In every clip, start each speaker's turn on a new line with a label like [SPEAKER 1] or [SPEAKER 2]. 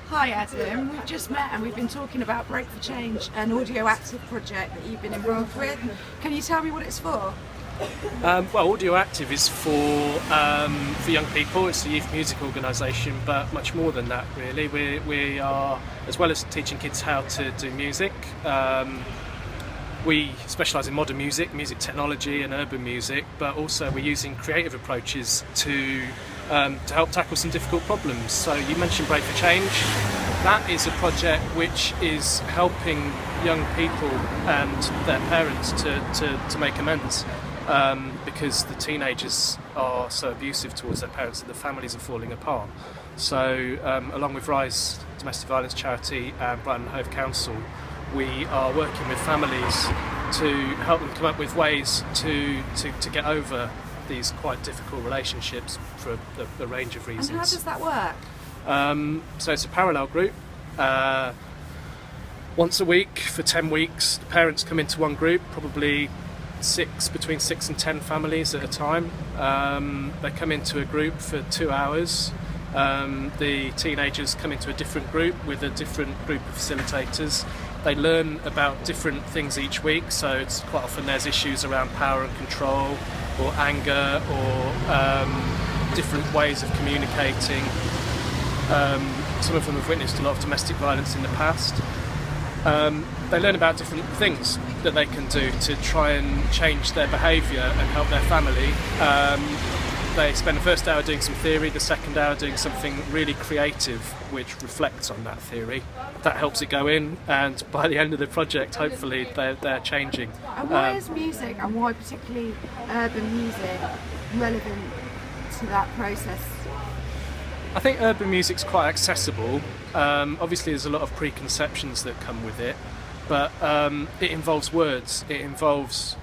[SPEAKER 1] Hi Adam, we've just met and we've been talking about Break for Change, an audio active project that you've been involved with. Can you tell me what it's for?
[SPEAKER 2] Well, Audio Active is for young people. It's a youth music organisation, but much more than that, really. We are, as well as teaching kids how to do music, we specialise in modern music, music technology and urban music, but also we're using creative approaches to help tackle some difficult problems. So you mentioned Break for Change. That is a project which is helping young people and their parents to make amends. Because the teenagers are so abusive towards their parents that the families are falling apart. So along with Rise Domestic Violence Charity and Brighton and Hove Council, we are working with families to help them come up with ways to get over these quite difficult relationships for a range of reasons.
[SPEAKER 1] And how does that work?
[SPEAKER 2] So it's a parallel group. Once a week for 10 weeks, the parents come into one group, probably between 6 and 10 families at a time. They come into a group for 2 hours. The teenagers come into a different group with a different group of facilitators. They learn about different things each week, so it's quite often there's issues around power and control or anger or different ways of communicating. Some of them have witnessed a lot of domestic violence in the past. They learn about different things that they can do to try and change their behaviour and help their family. They spend the first hour doing some theory, the second hour doing something really creative which reflects on that theory. That helps it go in, and by the end of the project hopefully they're changing.
[SPEAKER 1] And why is music, and why particularly urban music, relevant to that process?
[SPEAKER 2] I think urban music's quite accessible. Obviously there's a lot of preconceptions that come with it, but it involves words, it involves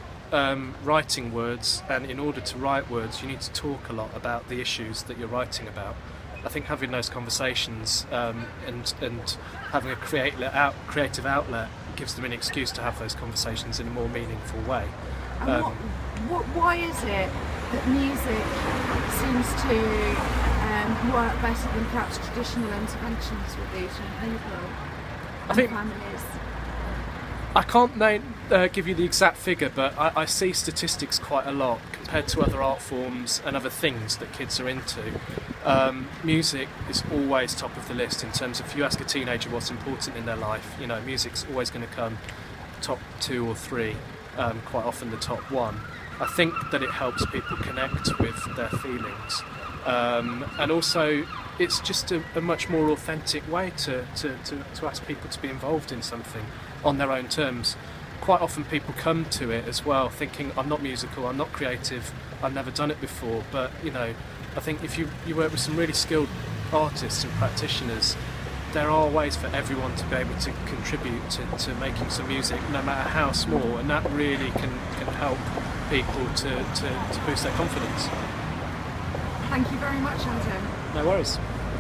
[SPEAKER 2] writing words, and in order to write words you need to talk a lot about the issues that you're writing about. I think having those conversations and having a creative outlet gives them an excuse to have those conversations in a more meaningful way.
[SPEAKER 1] And why is it that music seems to work better than perhaps traditional interventions with these young people and families?
[SPEAKER 2] I can't give you the exact figure, but I see statistics quite a lot compared to other art forms and other things that kids are into. Music is always top of the list in terms of, if you ask a teenager what's important in their life, you know, music's always going to come top 2 or 3, quite often the top 1. I think that it helps people connect with their feelings. And also it's just a much more authentic way to ask people to be involved in something on their own terms. Quite often people come to it as well thinking, I'm not musical, I'm not creative, I've never done it before, but you know, I think if you work with some really skilled artists and practitioners, there are ways for everyone to be able to contribute to making some music, no matter how small, and that really can help people to boost their confidence.
[SPEAKER 1] Thank you very much, Adam.
[SPEAKER 2] No worries.